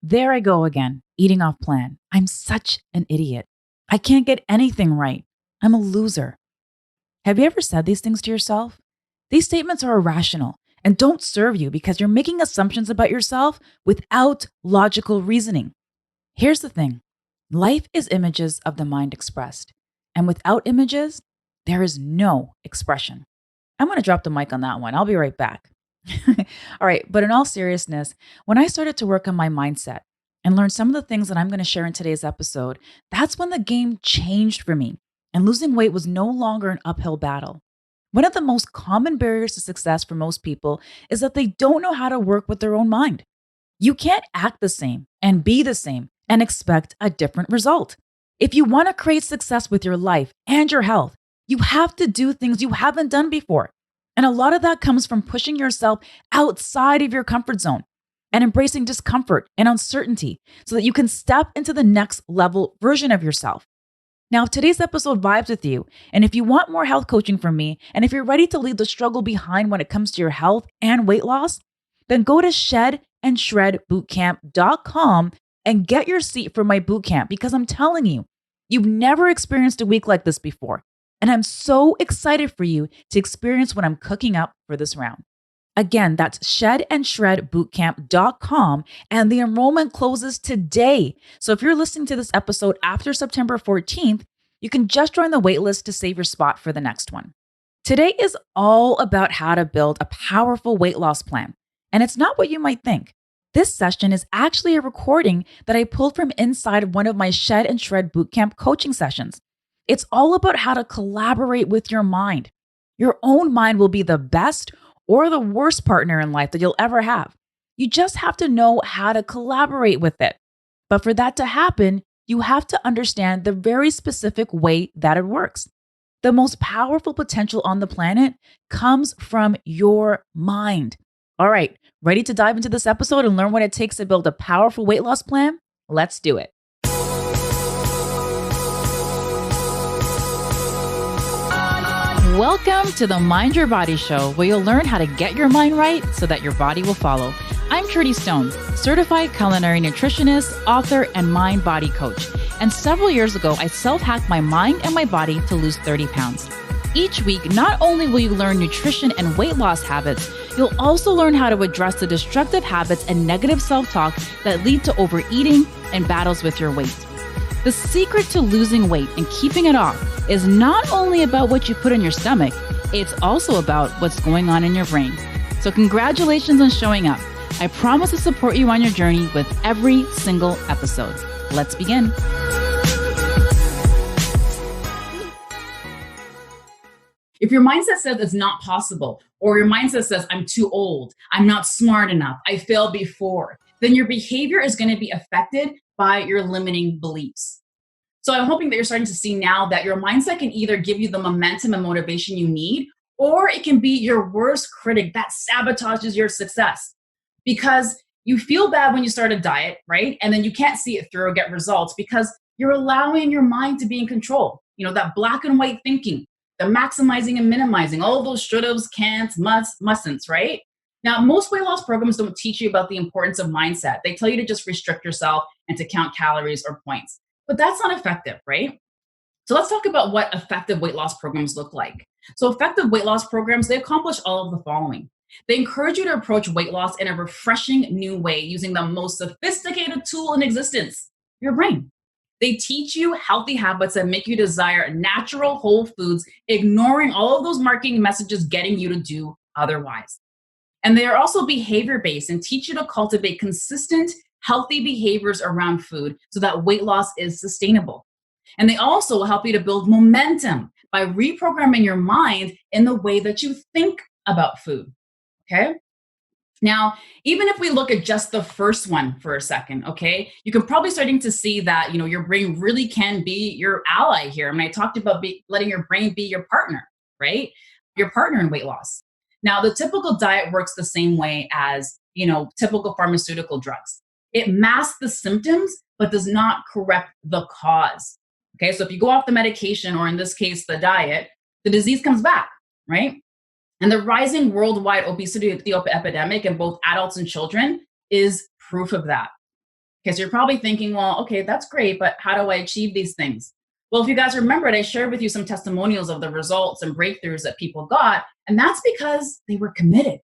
There I go again, eating off plan. I'm such an idiot. I can't get anything right. I'm a loser. Have you ever said these things to yourself? These statements are irrational and don't serve you because you're making assumptions about yourself without logical reasoning. Here's the thing. Life is images of the mind expressed. And without images, there is no expression. I'm going to drop the mic on that one. I'll be right back. All right. But in all seriousness, when I started to work on my mindset and learn some of the things that I'm going to share in today's episode, that's when the game changed for me and losing weight was no longer an uphill battle. One of the most common barriers to success for most people is that they don't know how to work with their own mind. You can't act the same and be the same and expect a different result. If you want to create success with your life and your health, you have to do things you haven't done before. And a lot of that comes from pushing yourself outside of your comfort zone and embracing discomfort and uncertainty so that you can step into the next level version of yourself. Now, if today's episode vibes with you, and if you want more health coaching from me, and if you're ready to leave the struggle behind when it comes to your health and weight loss, then go to shedandshredbootcamp.com and get your seat for my bootcamp because I'm telling you, you've never experienced a week like this before. And I'm so excited for you to experience what I'm cooking up for this round. Again, that's shedandshredbootcamp.com, and the enrollment closes today. So if you're listening to this episode after September 14th, you can just join the waitlist to save your spot for the next one. Today is all about how to build a powerful weight loss plan. And it's not what you might think. This session is actually a recording that I pulled from inside of one of my Shed and Shred Bootcamp coaching sessions. It's all about how to collaborate with your mind. Your own mind will be the best or the worst partner in life that you'll ever have. You just have to know how to collaborate with it. But for that to happen, you have to understand the very specific way that it works. The most powerful potential on the planet comes from your mind. All right, ready to dive into this episode and learn what it takes to build a powerful weight loss plan? Let's do it. Welcome to the Mind Your Body Show, where you'll learn how to get your mind right so that your body will follow. I'm Trudy Stone, certified culinary nutritionist, author, and mind-body coach. And several years ago, I self-hacked my mind and my body to lose 30 pounds. Each week, not only will you learn nutrition and weight loss habits, you'll also learn how to address the destructive habits and negative self-talk that lead to overeating and battles with your weight. The secret to losing weight and keeping it off is not only about what you put in your stomach, it's also about what's going on in your brain. So congratulations on showing up. I promise to support you on your journey with every single episode. Let's begin. If your mindset says it's not possible, or your mindset says, I'm too old, I'm not smart enough, I failed before, then your behavior is going to be affected by your limiting beliefs. So I'm hoping that you're starting to see now that your mindset can either give you the momentum and motivation you need, or it can be your worst critic that sabotages your success. Because you feel bad when you start a diet, right? And then you can't see it through or get results because you're allowing your mind to be in control. You know, that black and white thinking, the maximizing and minimizing, all those should'ves, can'ts, mustn'ts, right? Now, most weight loss programs don't teach you about the importance of mindset. They tell you to just restrict yourself and to count calories or points. But that's not effective, right? So let's talk about what effective weight loss programs look like. So effective weight loss programs, they accomplish all of the following. They encourage you to approach weight loss in a refreshing new way using the most sophisticated tool in existence, your brain. They teach you healthy habits that make you desire natural whole foods, ignoring all of those marketing messages getting you to do otherwise. And they are also behavior-based and teach you to cultivate consistent, healthy behaviors around food so that weight loss is sustainable. And they also help you to build momentum by reprogramming your mind in the way that you think about food, okay? Now, even if we look at just the first one for a second, okay, you can probably starting to see that, you know, your brain really can be your ally here. I mean, I talked about letting your brain be your partner, right? Your partner in weight loss. Now, the typical diet works the same way as, you know, typical pharmaceutical drugs. It masks the symptoms, but does not correct the cause. Okay, so if you go off the medication, or in this case, the diet, the disease comes back, right? And the rising worldwide obesity epidemic in both adults and children is proof of that. Okay, so you're probably thinking, well, okay, that's great, but how do I achieve these things? Well, if you guys remembered, I shared with you some testimonials of the results and breakthroughs that people got, and that's because they were committed,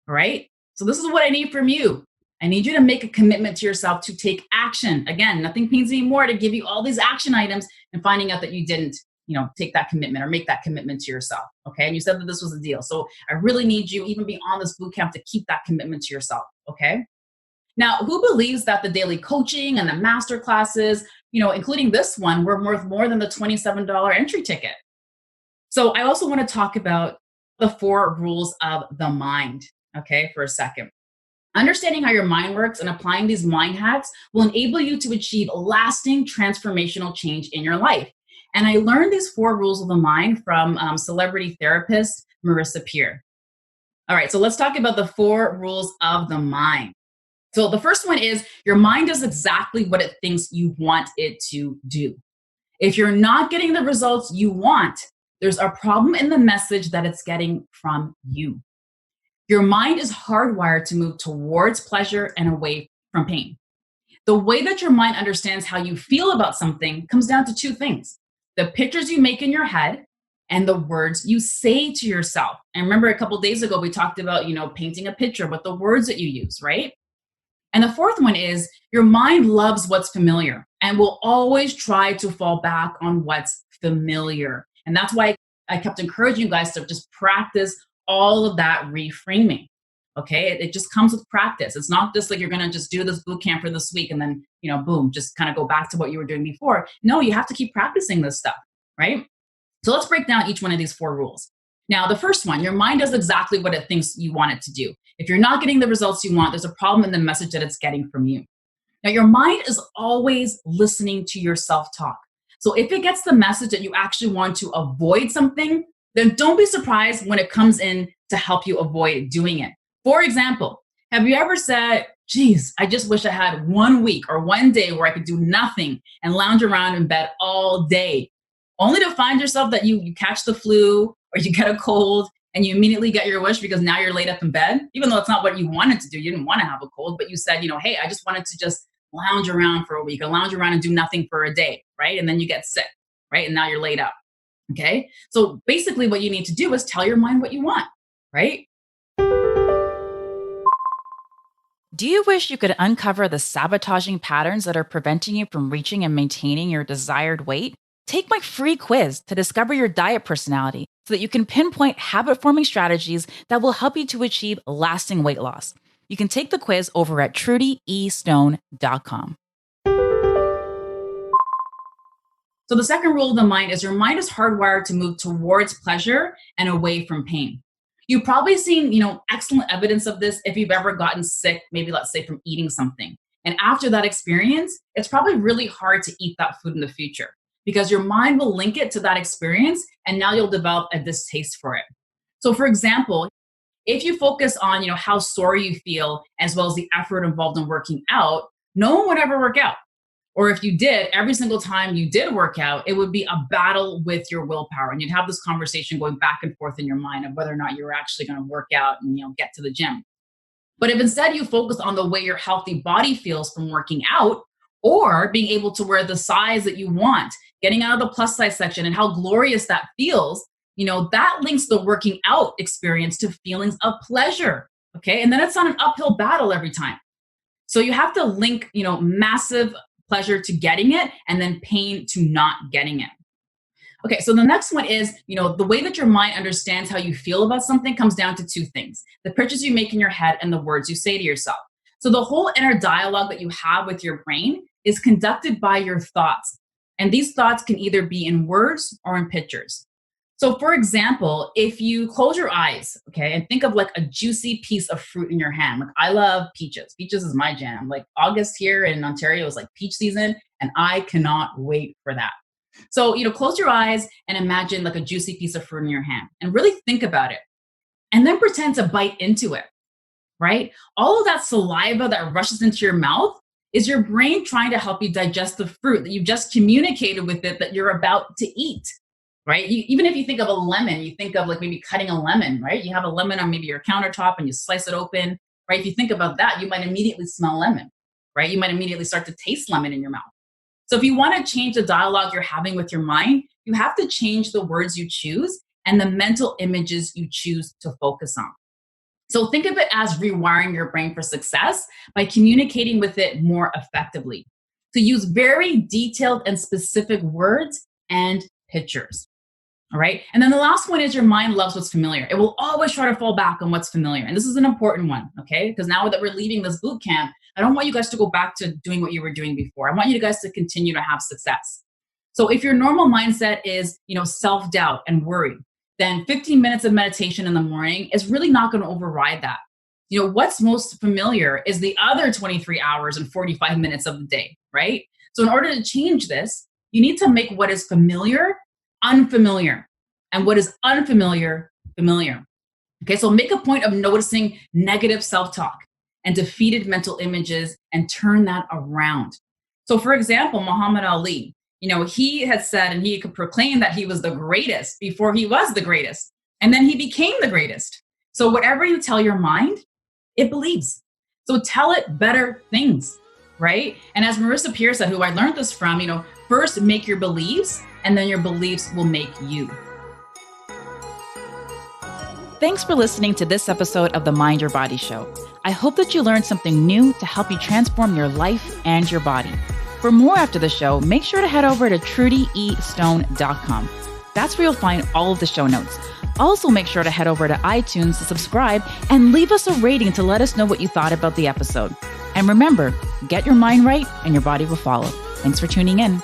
right? So this is what I need from you. I need you to make a commitment to yourself to take action. Again, nothing pains me more to give you all these action items and finding out that you didn't, take that commitment or make that commitment to yourself. Okay. And you said that this was a deal. So I really need you, even beyond this boot camp, to keep that commitment to yourself. Okay. Now, who believes that the daily coaching and the master classes, including this one, were worth more than the $27 entry ticket? So I also want to talk about the four rules of the mind, okay, for a second. Understanding how your mind works and applying these mind hacks will enable you to achieve lasting transformational change in your life. And I learned these four rules of the mind from celebrity therapist Marissa Peer. All right, so let's talk about the four rules of the mind. So the first one is your mind does exactly what it thinks you want it to do. If you're not getting the results you want, there's a problem in the message that it's getting from you. Your mind is hardwired to move towards pleasure and away from pain. The way that your mind understands how you feel about something comes down to two things: the pictures you make in your head and the words you say to yourself. And remember, a couple of days ago, we talked about, painting a picture with the words that you use, right? And the fourth one is your mind loves what's familiar and will always try to fall back on what's familiar. And that's why I kept encouraging you guys to just practice all of that reframing. Okay. It just comes with practice. It's not just like you're going to just do this boot camp for this week and then, boom, just kind of go back to what you were doing before. No, you have to keep practicing this stuff. Right. So let's break down each one of these four rules. Now, the first one, your mind does exactly what it thinks you want it to do. If you're not getting the results you want, there's a problem in the message that it's getting from you. Now, your mind is always listening to your self-talk. So if it gets the message that you actually want to avoid something, then don't be surprised when it comes in to help you avoid doing it. For example, have you ever said, geez, I just wish I had 1 week or 1 day where I could do nothing and lounge around in bed all day, only to find yourself that you catch the flu or you get a cold and you immediately get your wish because now you're laid up in bed, even though it's not what you wanted to do. You didn't want to have a cold, but you said, hey, I just wanted to just lounge around for a week or lounge around and do nothing for a day, right? And then you get sick, right? And now you're laid up, okay? So basically what you need to do is tell your mind what you want, right? Do you wish you could uncover the sabotaging patterns that are preventing you from reaching and maintaining your desired weight? Take my free quiz to discover your diet personality so that you can pinpoint habit-forming strategies that will help you to achieve lasting weight loss. You can take the quiz over at trudyestone.com. So the second rule of the mind is your mind is hardwired to move towards pleasure and away from pain. You've probably seen, excellent evidence of this if you've ever gotten sick, maybe let's say from eating something. And after that experience, it's probably really hard to eat that food in the future because your mind will link it to that experience and now you'll develop a distaste for it. So for example, if you focus on, how sore you feel as well as the effort involved in working out, no one would ever work out. Or if you did, every single time you did work out, it would be a battle with your willpower. And you'd have this conversation going back and forth in your mind of whether or not you're actually going to work out and, get to the gym. But if instead you focus on the way your healthy body feels from working out or being able to wear the size that you want, getting out of the plus size section and how glorious that feels, that links the working out experience to feelings of pleasure. Okay. And then it's not an uphill battle every time. So you have to link, massive pleasure to getting it and then pain to not getting it. Okay, so the next one is, the way that your mind understands how you feel about something comes down to two things: the pictures you make in your head and the words you say to yourself. So the whole inner dialogue that you have with your brain is conducted by your thoughts. And these thoughts can either be in words or in pictures. So for example, if you close your eyes, okay, and think of like a juicy piece of fruit in your hand. Like I love peaches. Peaches is my jam. Like August here in Ontario is like peach season and I cannot wait for that. So, close your eyes and imagine like a juicy piece of fruit in your hand and really think about it and then pretend to bite into it, right? All of that saliva that rushes into your mouth is your brain trying to help you digest the fruit that you've just communicated with it that you're about to eat. Right? Even if you think of a lemon, you think of like maybe cutting a lemon, right? You have a lemon on maybe your countertop and you slice it open, right? If you think about that, you might immediately smell lemon, right? You might immediately start to taste lemon in your mouth. So if you want to change the dialogue you're having with your mind, you have to change the words you choose and the mental images you choose to focus on. So think of it as rewiring your brain for success by communicating with it more effectively. To use very detailed and specific words and pictures. All right. And then the last one is your mind loves what's familiar. It will always try to fall back on what's familiar. And this is an important one. Okay. Because now that we're leaving this boot camp, I don't want you guys to go back to doing what you were doing before. I want you guys to continue to have success. So if your normal mindset is, self-doubt and worry, then 15 minutes of meditation in the morning is really not going to override that. What's most familiar is the other 23 hours and 45 minutes of the day, right? So in order to change this, you need to make what is familiar unfamiliar, and what is unfamiliar familiar. Okay, so make a point of noticing negative self-talk and defeated mental images and turn that around. So for example, Muhammad Ali, he had said and he could proclaim that he was the greatest before he was the greatest. And then he became the greatest. So whatever you tell your mind, it believes. So tell it better things, right? And as Marissa Peer said, who I learned this from, first make your beliefs, and then your beliefs will make you. Thanks for listening to this episode of the Mind Your Body Show. I hope that you learned something new to help you transform your life and your body. For more after the show, make sure to head over to trudyestone.com. That's where you'll find all of the show notes. Also, make sure to head over to iTunes to subscribe and leave us a rating to let us know what you thought about the episode. And remember, get your mind right and your body will follow. Thanks for tuning in.